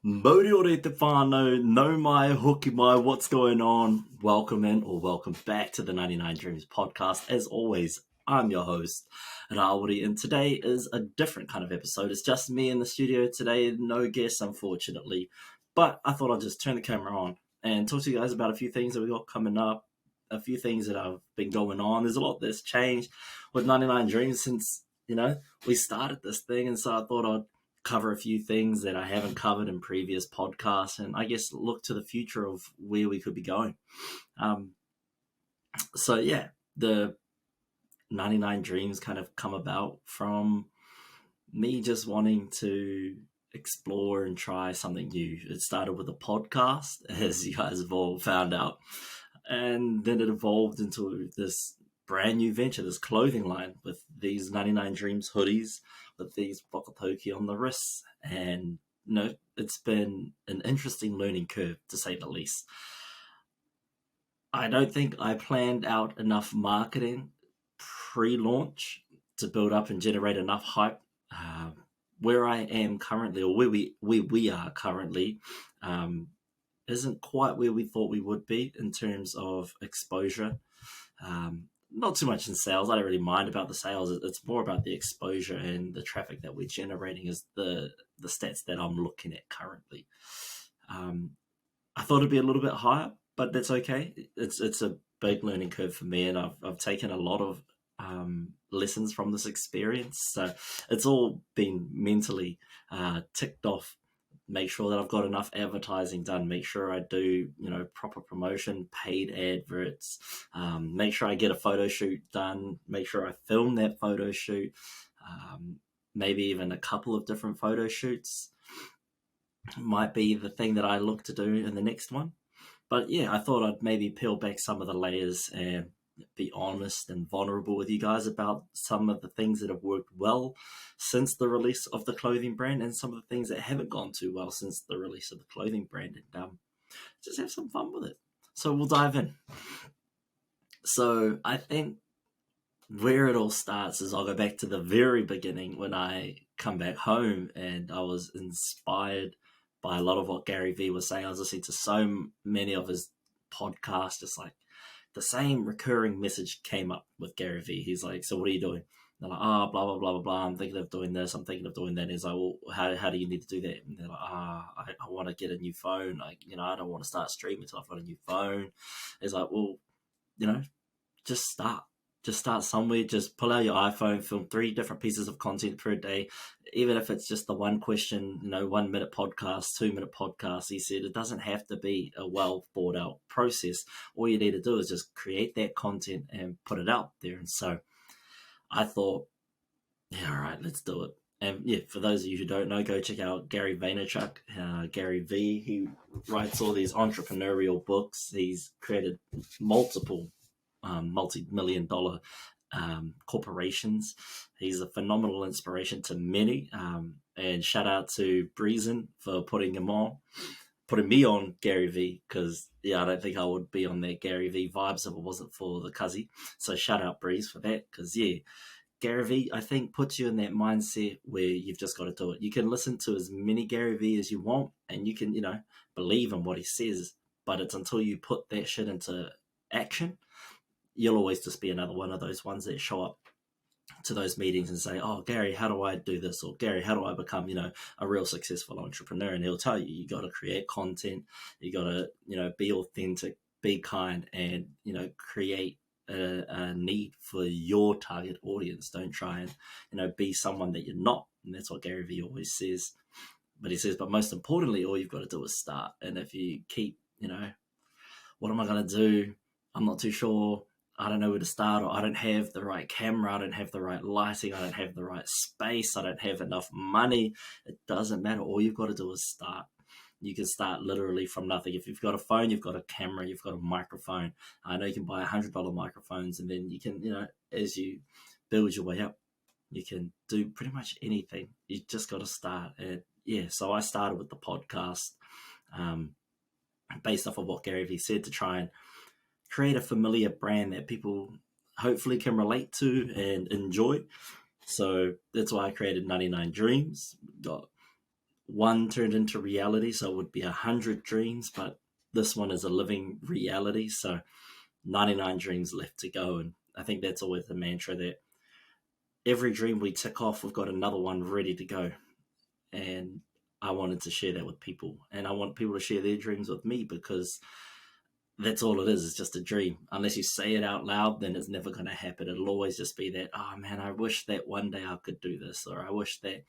Mori ore te whānau, no mai, hoki mai, what's going on? Welcome in or welcome back to the 99Dreams podcast. As always, I'm your host, Rawari, and today is a different kind of episode. It's just me in the studio today, no guests, unfortunately. But I thought I'd just turn the camera on and talk to you guys about a few things that we got coming up, a few things that have been going on. There's a lot that's changed with 99Dreams since, we started this thing, and so I thought I'd cover a few things that I haven't covered in previous podcasts, and I guess look to the future of where we could be going. The 99Dreams kind of come about from me just wanting to explore and try something new. It started with a podcast, as you guys have all found out, and then it evolved into this brand new venture, this clothing line with these 99Dreams hoodies, with these whakatauki on the wrists. And, it's been an interesting learning curve, to say the least. I don't think I planned out enough marketing pre-launch to build up and generate enough hype. Where I am currently, or where we are currently, isn't quite where we thought we would be in terms of exposure. Not too much in sales. I don't really mind about the sales. It's more about the exposure and the traffic that we're generating is the stats that I'm looking at currently. I thought it'd be a little bit higher, but that's okay. It's a big learning curve for me, and I've taken a lot of lessons from this experience. So it's all been mentally ticked off. Make sure that I've got enough advertising done, make sure I do, proper promotion, paid adverts, make sure I get a photo shoot done, make sure I film that photo shoot, maybe even a couple of different photo shoots might be the thing that I look to do in the next one. But yeah, I thought I'd maybe peel back some of the layers and be honest and vulnerable with you guys about some of the things that have worked well since the release of the clothing brand, and some of the things that haven't gone too well since the release of the clothing brand, and just have some fun with it. So we'll dive in. So I think where it all starts is I'll go back to the very beginning when I come back home, and I was inspired by a lot of what Gary Vee was saying. I was listening to so many of his podcasts, just like the same recurring message came up with Gary Vee. He's like, so what are you doing? They're like, blah, blah, blah, blah, blah. I'm thinking of doing this. I'm thinking of doing that. And he's like, well, how do you need to do that? And they're like, I want to get a new phone. Like, I don't want to start streaming until I've got a new phone. He's like, well, just start. Just start somewhere. Just pull out your iPhone, film 3 different pieces of content per day. Even if it's just the one question, 1 minute podcast, 2-minute podcast. He said it doesn't have to be a well thought out process. All you need to do is just create that content and put it out there. And so I thought, yeah, all right, let's do it. And yeah, for those of you who don't know, go check out Gary Vaynerchuk, Gary Vee. He writes all these entrepreneurial books. He's created multiple multi-million-dollar corporations. He's a phenomenal inspiration to many. And shout out to Breezen for putting me on Gary Vee, because I don't think I would be on that Gary Vee vibes if it wasn't for the Cuzzy. So shout out Breeze for that, because Gary Vee, I think, puts you in that mindset where you've just got to do it. You can listen to as many Gary Vee as you want, and you can, believe in what he says, but it's until you put that shit into action, you'll always just be another one of those ones that show up to those meetings and say, oh, Gary, how do I do this? Or Gary, how do I become, a real successful entrepreneur? And he'll tell you, you got to create content, you got to, be authentic, be kind, and, create a need for your target audience. Don't try and, be someone that you're not. And that's what Gary Vee always says. But he says, but most importantly, all you've got to do is start. And if you keep, what am I going to do? I'm not too sure. I don't know where to start, or I don't have the right camera, I don't have the right lighting, I don't have the right space, I don't have enough money. It doesn't matter. All you've got to do is start. You can start literally from nothing. If you've got a phone, you've got a camera, you've got a microphone. I know you can buy $100 microphones, and then you can, as you build your way up, you can do pretty much anything. You just got to start. And so I started with the podcast based off of what Gary Vee said, to try and create a familiar brand that people hopefully can relate to and enjoy. So that's why I created 99Dreams. Got one turned into reality, so it would be 100 dreams, but this one is a living reality. So 99 dreams left to go. And I think that's always the mantra, that every dream we tick off, we've got another one ready to go. And I wanted to share that with people. And I want people to share their dreams with me, because that's all it is. It's just a dream. Unless you say it out loud, then it's never going to happen. It'll always just be that, oh man, I wish that one day I could do this, or I wish that,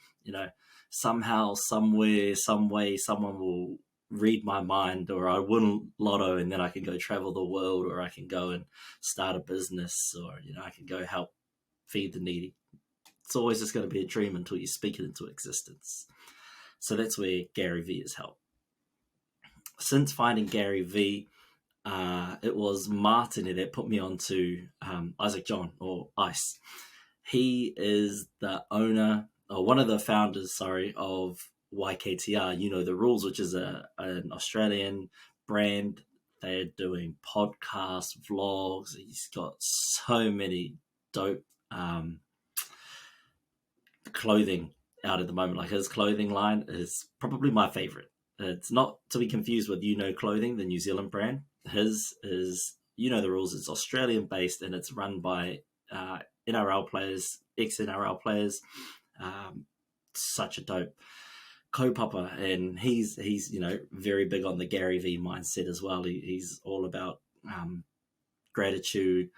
somehow, somewhere, some way, someone will read my mind, or I win lotto and then I can go travel the world, or I can go and start a business, or, I can go help feed the needy. It's always just going to be a dream until you speak it into existence. So that's where Gary Vee has helped. Since finding Gary Vee, it was Martin that put me onto Isaac John, or Ice. He is the owner, or one of the founders, of YKTR, You Know the Rules, which is an Australian brand. They're doing podcasts, vlogs. He's got so many dope clothing out at the moment. Like, his clothing line is probably my favorite. It's not to be confused with You Know Clothing, the New Zealand brand. His is You Know the Rules. It's Australian based, and it's run by NRL players, ex-NRL players. Such a dope co-popper, and he's very big on the Gary Vee mindset as well. He's all about gratitude.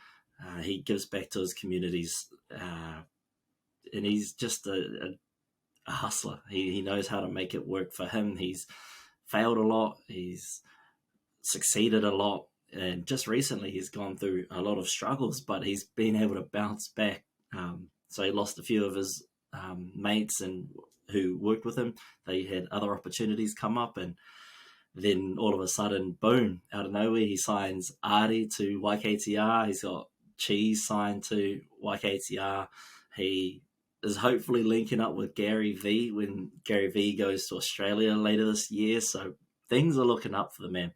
He gives back to his communities, and he's just a hustler. He knows how to make it work for him. He's failed a lot. He's succeeded a lot. And just recently he's gone through a lot of struggles, but he's been able to bounce back. So he lost a few of his mates and who worked with him. They had other opportunities come up, and then all of a sudden, boom, out of nowhere, he signs Artie to YKTR. He's got Cheese signed to YKTR. He is hopefully linking up with Gary Vee when Gary Vee goes to Australia later this year. So things are looking up for the man.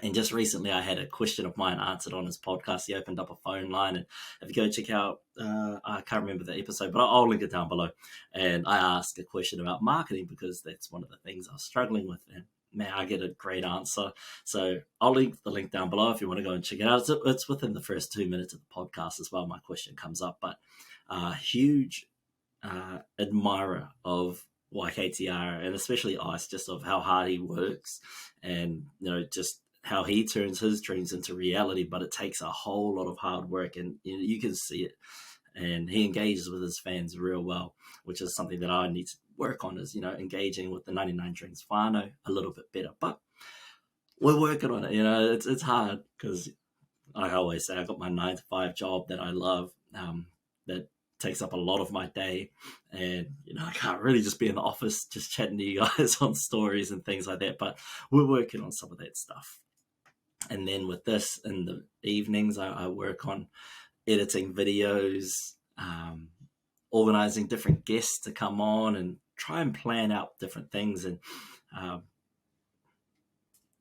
And just recently I had a question of mine answered on his podcast. He opened up a phone line, and if you go check out, I can't remember the episode, but I'll link it down below. And I asked a question about marketing, because that's one of the things I was struggling with. And man, I get a great answer. So I'll link the link down below if you want to go and check it out. It's within the first 2 minutes of the podcast as well. My question comes up, but huge admirer of YKTR, and especially Ice, just of how hard he works, and just how he turns his dreams into reality. But it takes a whole lot of hard work, and you can see it. And he engages with his fans real well, which is something that I need to work on, is engaging with the 99 Dreams whānau a little bit better. But we're working on it. It's hard, because I always say I got my 9-to-5 job that I love, that takes up a lot of my day, and I can't really just be in the office just chatting to you guys on stories and things like that. But we're working on some of that stuff. And then with this, in the evenings, I work on editing videos, organizing different guests to come on, and try and plan out different things. And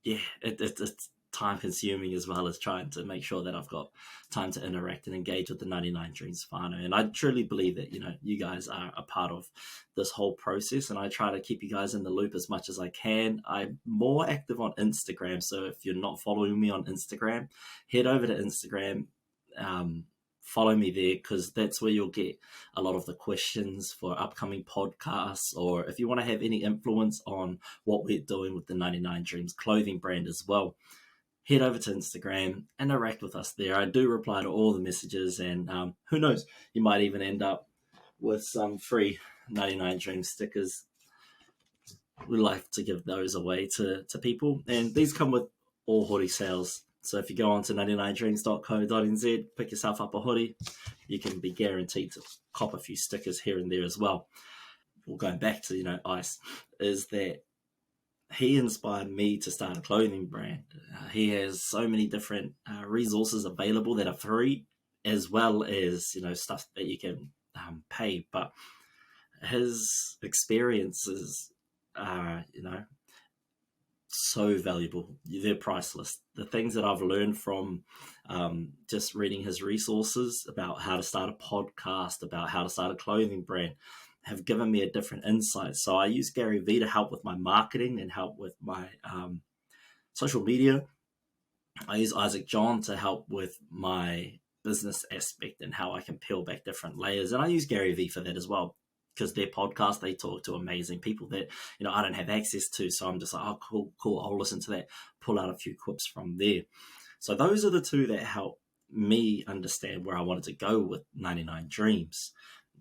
it's time consuming, as well as trying to make sure that I've got time to interact and engage with the 99 Dreams whānau. And I truly believe that, you guys are a part of this whole process, and I try to keep you guys in the loop as much as I can. I'm more active on Instagram. So if you're not following me on Instagram, head over to Instagram, follow me there, because that's where you'll get a lot of the questions for upcoming podcasts, or if you want to have any influence on what we're doing with the 99 Dreams clothing brand as well. Head over to Instagram, interact with us there. I do reply to all the messages, and who knows, you might even end up with some free 99 Dreams stickers. We like to give those away to people, and these come with all hoodie sales. So if you go on to 99dreams.co.nz, pick yourself up a hoodie, you can be guaranteed to cop a few stickers here and there as well. Well, going back to, Ice, is that he inspired me to start a clothing brand. He has so many different resources available that are free, as well as, stuff that you can pay. But his experiences are, so valuable. They're priceless. The things that I've learned from just reading his resources about how to start a podcast, about how to start a clothing brand, have given me a different insight. So I use Gary Vee to help with my marketing and help with my social media. I use Isaac John to help with my business aspect and how I can peel back different layers. And I use Gary Vee for that as well, because their podcast, they talk to amazing people that, I don't have access to. So I'm just like, oh, cool. I'll listen to that, pull out a few clips from there. So those are the two that help me understand where I wanted to go with 99 Dreams.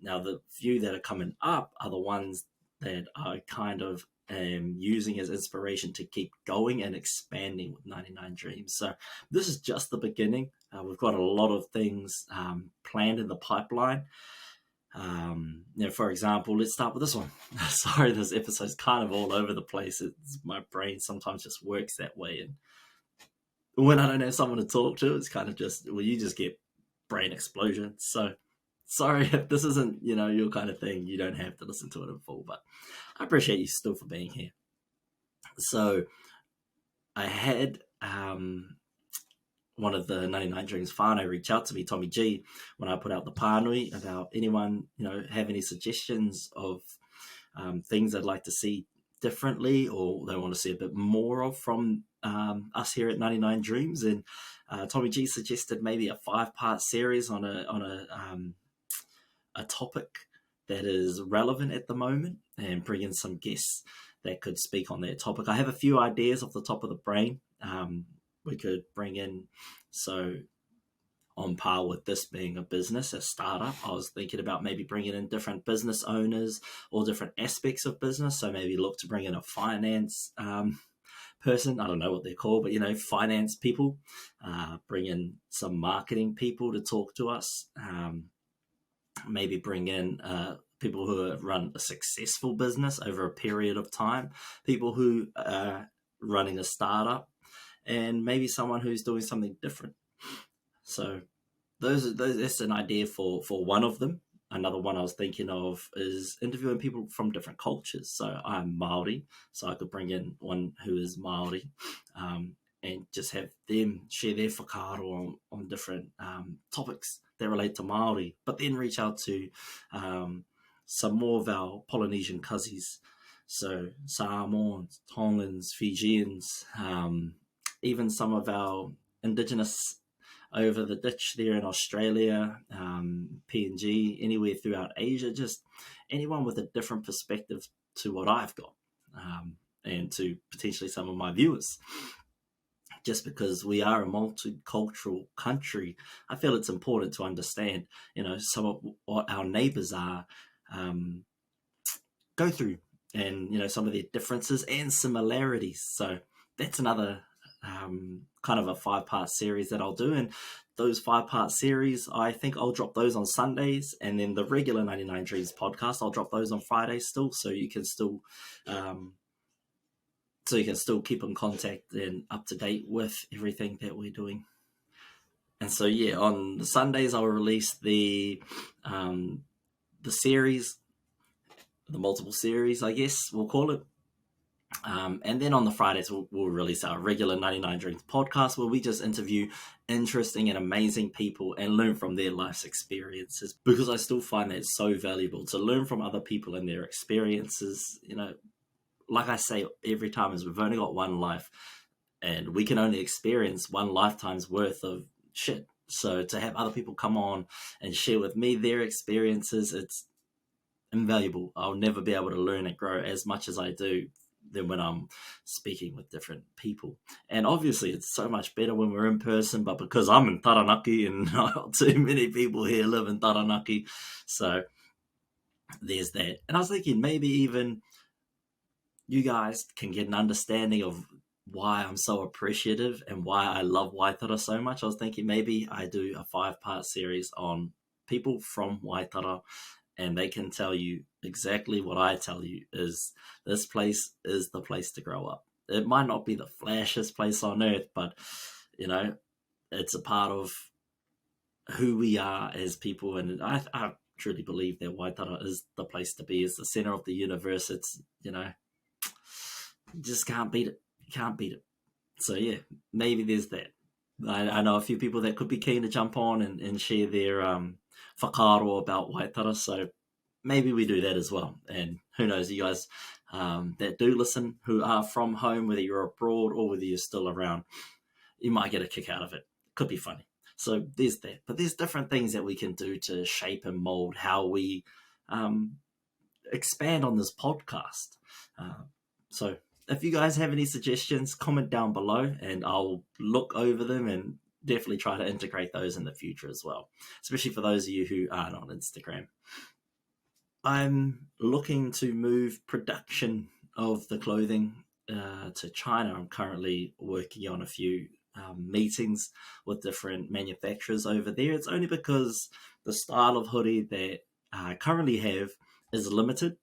Now, the few that are coming up are the ones that I kind of am using as inspiration to keep going and expanding with 99 Dreams. So this is just the beginning. We've got a lot of things planned in the pipeline. For example, let's start with this one. Sorry, this episode's kind of all over the place. My brain sometimes just works that way. And when I don't have someone to talk to, it's kind of just, you just get brain explosion. So sorry if this isn't, your kind of thing. You don't have to listen to it in full, but I appreciate you still for being here. So I had one of the 99 Dreams whānau reach out to me, Tommy G, when I put out the pānui about anyone, have any suggestions of things I'd like to see differently or they want to see a bit more of from us here at 99 Dreams. And Tommy G suggested maybe a 5-part series on a topic that is relevant at the moment and bring in some guests that could speak on that topic. I have a few ideas off the top of the brain. We could bring in, so on par with this being a business, a startup, I was thinking about maybe bringing in different business owners or different aspects of business. So maybe look to bring in a finance person. I don't know what they're called, but, finance people, bring in some marketing people to talk to us. Maybe bring in people who have run a successful business over a period of time, people who are running a startup, and maybe someone who's doing something different. So that's an idea for one of them. Another one I was thinking of is interviewing people from different cultures. So I'm Māori, so I could bring in one who is Māori and just have them share their whakaaro on different topics that relate to Māori, but then reach out to some more of our Polynesian cousins. So Samoans, Tongans, Fijians, even some of our Indigenous over the ditch there in Australia, PNG, anywhere throughout Asia, just anyone with a different perspective to what I've got, and to potentially some of my viewers. Just because we are a multicultural country, I feel it's important to understand, some of what our neighbours are go through, and some of their differences and similarities. So that's another kind of a 5-part series that I'll do. And those 5-part series, I think I'll drop those on Sundays, and then the regular 99 Dreams podcast, I'll drop those on Fridays still, so you can still keep in contact and up to date with everything that we're doing. And so on the Sundays I'll release the series, the multiple series, I guess we'll call it. And then on the Fridays, we'll release our regular 99 Dreams podcast, where we just interview interesting and amazing people and learn from their life's experiences, because I still find that so valuable to learn from other people and their experiences. Like I say every time, is we've only got one life and we can only experience one lifetime's worth of shit. So to have other people come on and share with me their experiences, it's invaluable. I'll never be able to learn and grow as much as I do than when I'm speaking with different people. And obviously it's so much better when we're in person, but because I'm in Taranaki and not too many people here live in Taranaki, so there's that. And I was thinking maybe even you guys can get an understanding of why I'm so appreciative and why I love Waitara so much. I was thinking maybe I do a 5-part series on people from Waitara, and they can tell you exactly what I tell you, is this place is the place to grow up. It might not be the flashiest place on earth, but, it's a part of who we are as people. And I truly believe that Waitara is the place to be. It's the center of the universe. It's, you just can't beat it. You can't beat it. So maybe there's that. I know a few people that could be keen to jump on and share their whakaaro about Waitara. So maybe we do that as well. And who knows, you guys that do listen who are from home, whether you're abroad or whether you're still around, you might get a kick out of it. Could be funny. So there's that. But there's different things that we can do to shape and mold how we expand on this podcast. So if you guys have any suggestions, comment down below and I'll look over them and definitely try to integrate those in the future as well, especially for those of you who aren't on Instagram. I'm looking to move production of the clothing to China. I'm currently working on a few meetings with different manufacturers over there. It's only because the style of hoodie that I currently have is limited,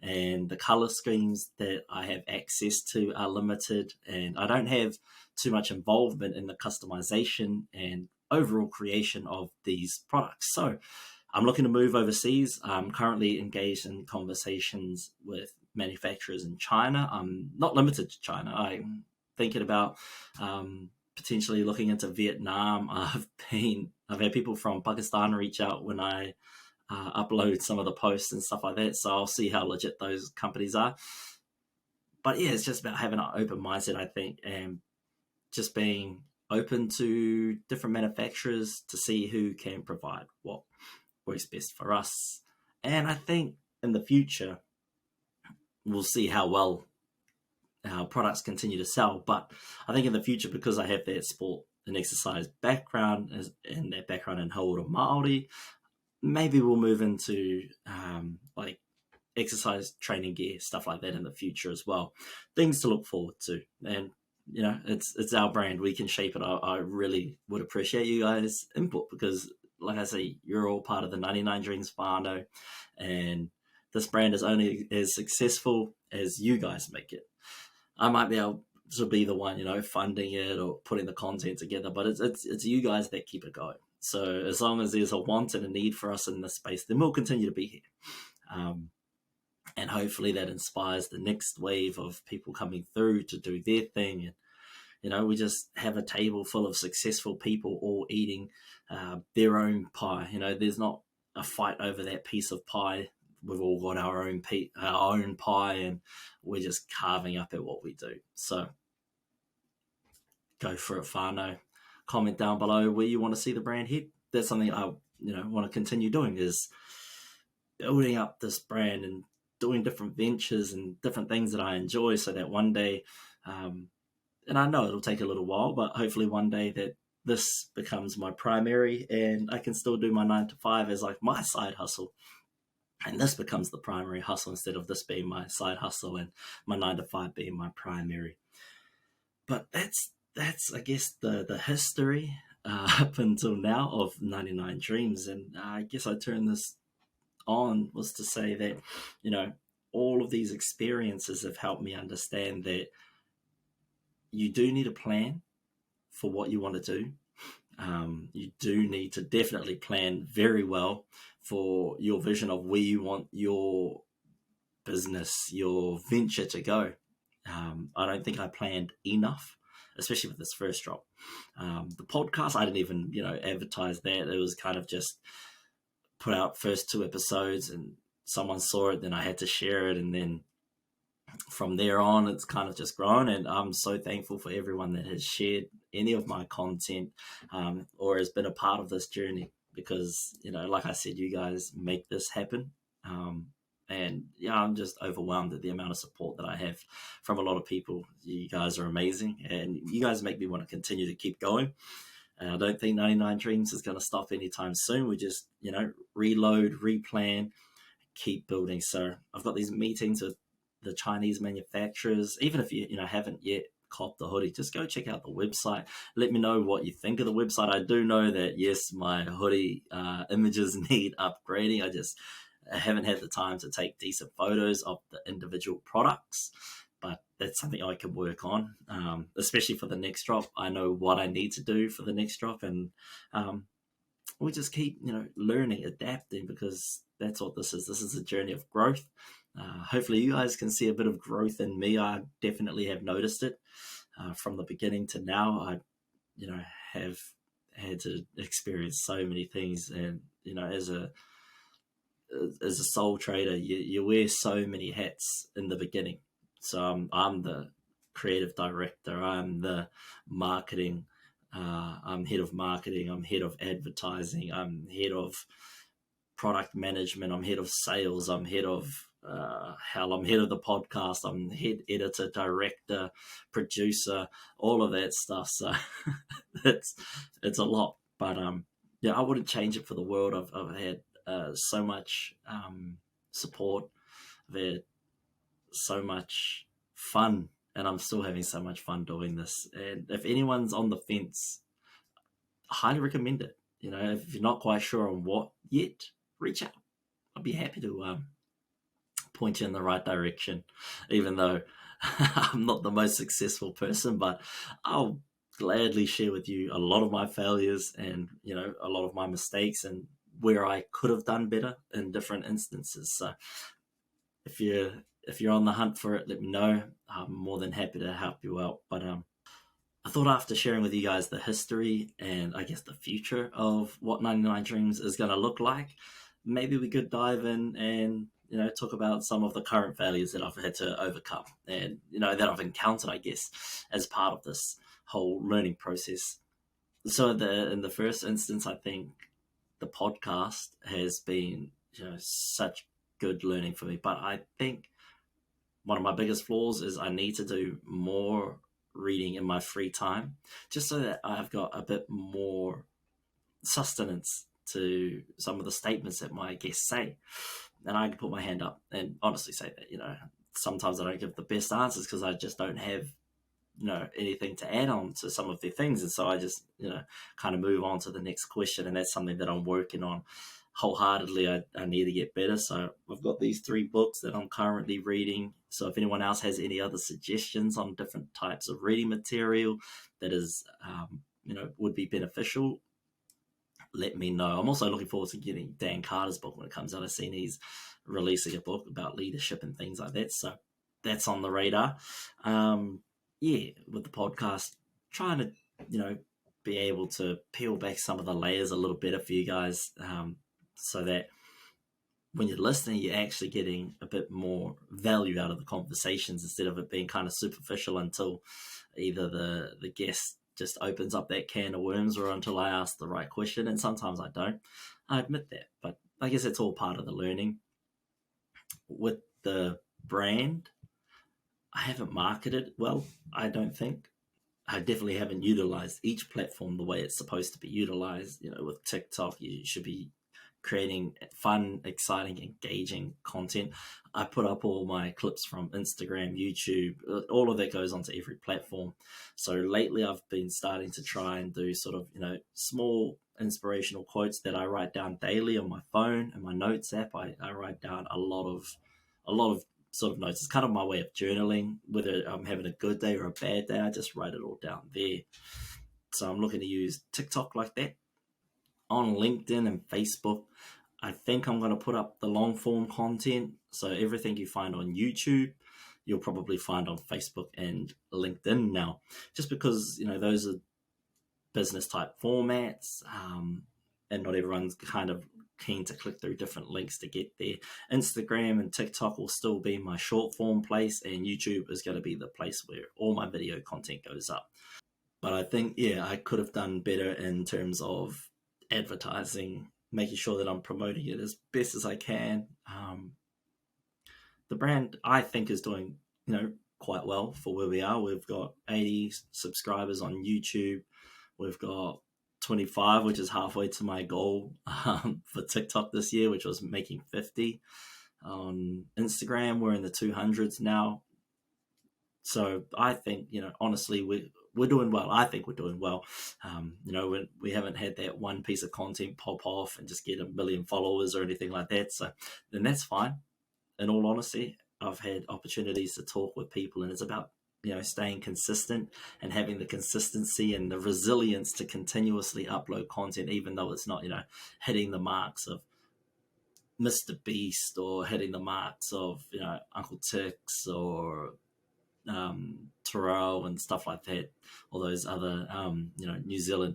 and the color schemes that I have access to are limited, and I don't have too much involvement in the customization and overall creation of these products. So I'm looking to move overseas. I'm currently engaged in conversations with manufacturers in China. I'm not limited to China. I'm thinking about potentially looking into Vietnam. I've had people from Pakistan reach out when I upload some of the posts and stuff like that. So I'll see how legit those companies are. But yeah, it's just about having an open mindset, I think, and just being open to different manufacturers to see who can provide what works best for us. And I think in the future, we'll see how well our products continue to sell. But I think in the future, because I have that sport and exercise background and that background in Haura Māori, maybe we'll move into like exercise training gear, stuff like that in the future as well. Things to look forward to. And you know, it's our brand. We can shape it. I really would appreciate you guys' input because, like I say, you're all part of the 99Dreams whānau, and this brand is only as successful as you guys make it. I might be able to be the one, you know, funding it or putting the content together, but it's you guys that keep it going. So as long as there's a want and a need for us in this space, then we'll continue to be here. And hopefully that inspires the next wave of people coming through to do their thing. And, you know, we just have a table full of successful people all eating their own pie. You know, there's not a fight over that piece of pie. We've all got our own pie, and we're just carving up at what we do. So go for it, whānau. Comment down below where you want to see the brand head. That's something I want to continue doing, is building up this brand and doing different ventures and different things that I enjoy, so that one day, and I know it'll take a little while, but hopefully one day that this becomes my primary and I can still do my 9 to 5 as like my side hustle. And this becomes the primary hustle instead of this being my side hustle and my 9 to 5 being my primary. But that's I guess the history up until now of 99Dreams. And I guess I turned this on was to say that, you know, all of these experiences have helped me understand that you do need a plan for what you want to do. You do need to definitely plan very well for your vision of where you want your business, your venture to go. I don't think I planned enough, especially with this first drop. The podcast, I didn't even, advertise that. It was kind of just put out first 2 episodes and someone saw it, then I had to share it. And then from there on, it's kind of just grown. And I'm so thankful for everyone that has shared any of my content or has been a part of this journey, because, like I said, you guys make this happen. And I'm just overwhelmed at the amount of support that I have from a lot of people. You guys are amazing, and you guys make me want to continue to keep going. I don't think 99Dreams is going to stop anytime soon. We just, reload, replan, keep building. So I've got these meetings with the Chinese manufacturers. Even if you, haven't yet copped the hoodie, just go check out the website. Let me know what you think of the website. I do know that, yes, my hoodie images need upgrading. I haven't had the time to take decent photos of the individual products, but that's something I can work on, especially for the next drop. I know what I need to do for the next drop, and we just keep, learning, adapting, because that's what this is. This is a journey of growth. Hopefully you guys can see a bit of growth in me. I definitely have noticed it from the beginning to now. I, have had to experience so many things, and, as a as a sole trader, you wear so many hats in the beginning. So I'm the creative director, I'm the marketing, I'm head of marketing, I'm head of advertising, I'm head of product management, I'm head of sales, I'm head of I'm head of the podcast, I'm head editor, director, producer, all of that stuff. So it's a lot, but yeah, I wouldn't change it for the world. I've had so much support. I've had so much fun, and I'm still having so much fun doing this. And if anyone's on the fence, I highly recommend it. You know, if you're not quite sure on what yet, reach out. I'd be happy to point you in the right direction, even though I'm not the most successful person, but I'll gladly share with you a lot of my failures and, you know, a lot of my mistakes and where I could have done better in different instances. So if you're on the hunt for it, let me know. I'm more than happy to help you out. But I thought after sharing with you guys the history and I guess the future of what 99 Dreams is going to look like, maybe we could dive in and, you know, talk about some of the current failures that I've had to overcome and, you know, that I've encountered, I guess, as part of this whole learning process. So in the first instance, I think the podcast has been, you know, such good learning for me. But I think one of my biggest flaws is I need to do more reading in my free time, just so that I've got a bit more sustenance to some of the statements that my guests say. And I can put my hand up and honestly say that, you know, sometimes I don't give the best answers because I just don't have, you know, anything to add on to some of their things. And so I just, you know, kind of move on to the next question. And that's something that I'm working on wholeheartedly. I need to get better. So I've got these 3 books that I'm currently reading. So if anyone else has any other suggestions on different types of reading material that is, you know, would be beneficial, let me know. I'm also looking forward to getting Dan Carter's book when it comes out. I've seen he's releasing a book about leadership and things like that. So that's on the radar. Yeah, with the podcast, trying to, you know, be able to peel back some of the layers a little better for you guys, so that when you're listening, you're actually getting a bit more value out of the conversations instead of it being kind of superficial until either the guest just opens up that can of worms or until I ask the right question. And sometimes I don't. I admit that. But I guess it's all part of the learning. With the brand, I haven't marketed well, I don't think. I definitely haven't utilized each platform the way it's supposed to be utilized. You know, with TikTok, you should be creating fun, exciting, engaging content. I put up all my clips from Instagram, YouTube, all of that goes onto every platform. So lately I've been starting to try and do sort of, you know, small inspirational quotes that I write down daily on my phone and my notes app. I write down a lot of sort of notes. It's kind of my way of journaling, whether I'm having a good day or a bad day, I just write it all down there. So I'm looking to use TikTok like that. On LinkedIn and Facebook, I think I'm going to put up the long form content. So everything you find on YouTube, you'll probably find on Facebook and LinkedIn now, just because, you know, those are business type formats, and not everyone's kind of keen to click through different links to get there. Instagram and TikTok will still be my short form place, and YouTube is going to be the place where all my video content goes up. But I think, yeah, I could have done better in terms of advertising, making sure that I'm promoting it as best as I can. The brand, I think, is doing, you know, quite well for where we are. We've got 80 subscribers on YouTube. We've got 25, which is halfway to my goal for TikTok this year, which was making 50. On Instagram, we're in the 200s now. So I think, you know, honestly, we're doing well. I think we're doing well. You know, we haven't had that one piece of content pop off and just get 1 million followers or anything like that. So then that's fine. In all honesty, I've had opportunities to talk with people, and it's about, you know, staying consistent and having the consistency and the resilience to continuously upload content, even though it's not, you know, hitting the marks of Mr. Beast or hitting the marks of, you know, Uncle Tix or Terrell and stuff like that, all those other, you know, New Zealand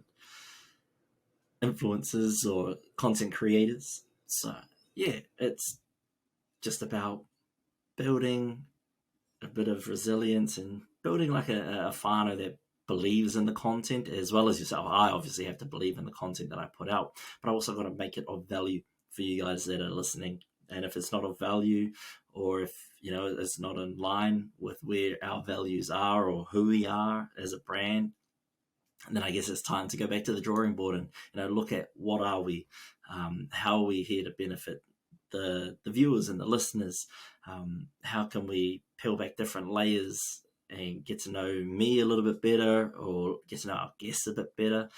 influencers or content creators. So yeah, it's just about building a bit of resilience and building like a whānau that believes in the content as well as yourself. I obviously have to believe in the content that I put out, but I also got to make it of value for you guys that are listening. And if it's not of value, or if it's not in line with where our values are or who we are as a brand, and then I guess it's time to go back to the drawing board and look at what are we, how are we here to benefit the viewers and the listeners. How can we peel back different layers and get to know me a little bit better, or get to know our guests a bit better?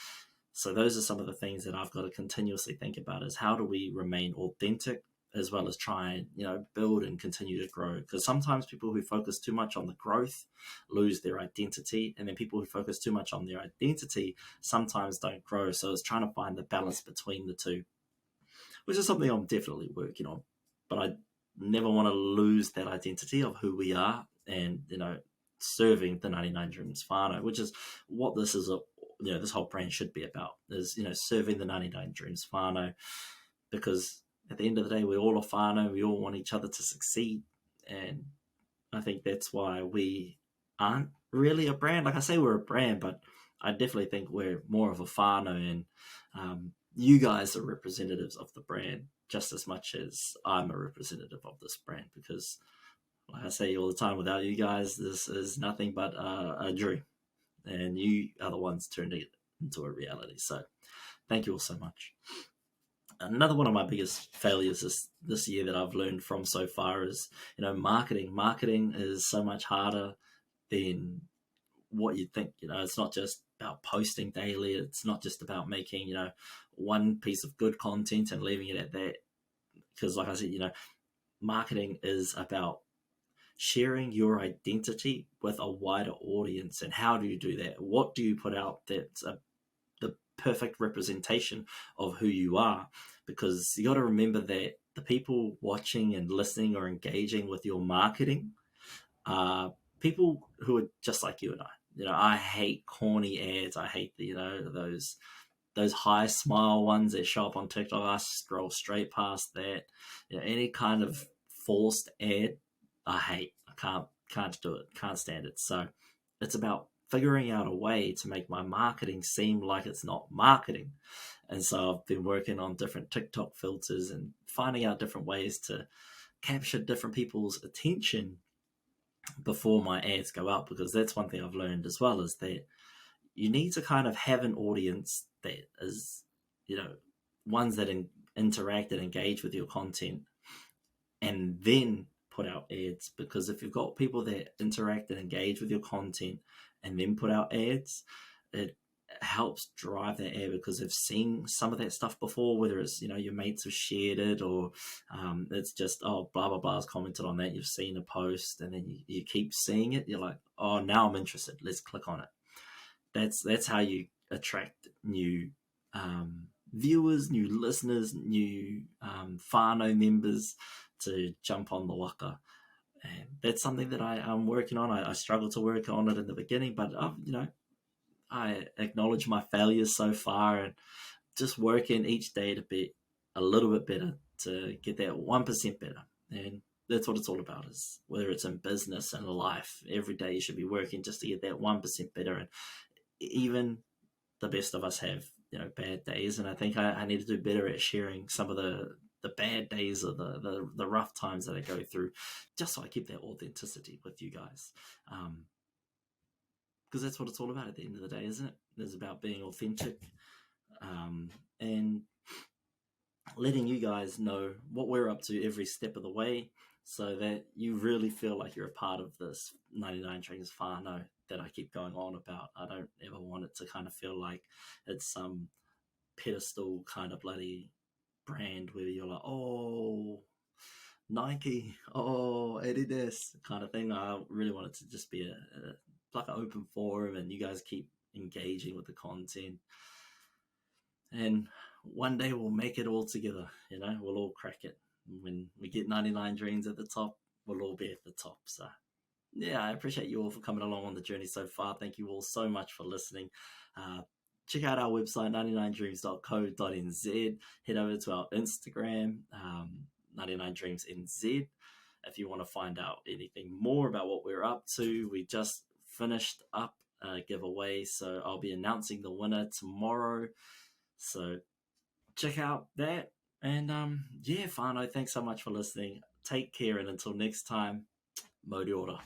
So those are some of the things that I've got to continuously think about: is how do we remain authentic, as well as try and build and continue to grow. Because sometimes people who focus too much on the growth lose their identity, and then people who focus too much on their identity sometimes don't grow. So it's trying to find the balance between the two, which is something I'm definitely working on. But I never want to lose that identity of who we are, and serving the 99 Dreams whānau, which is what this is. This whole brand should be about, is serving the 99 Dreams whānau, because at the end of the day, we're all a whānau. We all want each other to succeed. And I think that's why we aren't really a brand. Like I say, we're a brand, but I definitely think we're more of a whānau. And you guys are representatives of the brand just as much as I'm a representative of this brand. Because, like I say all the time, without you guys, this is nothing but a dream. And you are the ones turning it into a reality. So thank you all so much. Another one of my biggest failures this year that I've learned from so far is, marketing. Marketing is so much harder than what you'd think. It's not just about posting daily. It's not just about making, one piece of good content and leaving it at that. Because like I said, marketing is about sharing your identity with a wider audience. And how do you do that? What do you put out that's the perfect representation of who you are? Because you got to remember that the people watching and listening or engaging with your marketing are people who are just like you and I. I hate corny ads. I hate those high smile ones that show up on TikTok. I scroll straight past that. Any kind of forced ad, I hate. I can't do it. Can't stand it. So it's about figuring out a way to make my marketing seem like it's not marketing. And so I've been working on different TikTok filters and finding out different ways to capture different people's attention before my ads go out. Because that's one thing I've learned as well, is that you need to kind of have an audience that is, ones that interact and engage with your content, and then put out ads. Because if you've got people that interact and engage with your content and then put out ads, it helps drive that ad, because they've seen some of that stuff before, whether it's your mates have shared it, or it's just blah blah blah has commented on that, you've seen a post, and then you keep seeing it, you're like, oh, now I'm interested, let's click on it. That's how you attract new viewers, new listeners, new whānau members to jump on the waka. And that's something that I'm working on. I struggled to work on it in the beginning, but I acknowledge my failures so far, and just working each day to be a little bit better, to get that 1% better. And that's what it's all about, is whether it's in business and life, every day you should be working just to get that 1% better. And even the best of us have bad days, and I think I need to do better at sharing some of the bad days or the rough times that I go through, just so I keep that authenticity with you guys, because that's what it's all about at the end of the day, isn't it? It's about being authentic, and letting you guys know what we're up to every step of the way, so that you really feel like you're a part of this 99 Dreams whānau that I keep going on about. I don't ever want it to kind of feel like it's some pedestal kind of bloody brand where you're like, oh, Nike, oh, Adidas kind of thing. I really want it to just be like an open forum, and you guys keep engaging with the content. And one day we'll make it all together, we'll all crack it. When we get 99 Dreams at the top, we'll all be at the top. So yeah, I appreciate you all for coming along on the journey so far. Thank you all so much for listening. check out our website, 99dreams.co.nz. Head over to our Instagram, 99dreamsnz. If you want to find out anything more about what we're up to, we just finished up a giveaway, so I'll be announcing the winner tomorrow. So check out that. And yeah, whānau, thanks so much for listening. Take care, and until next time, Mō te ora.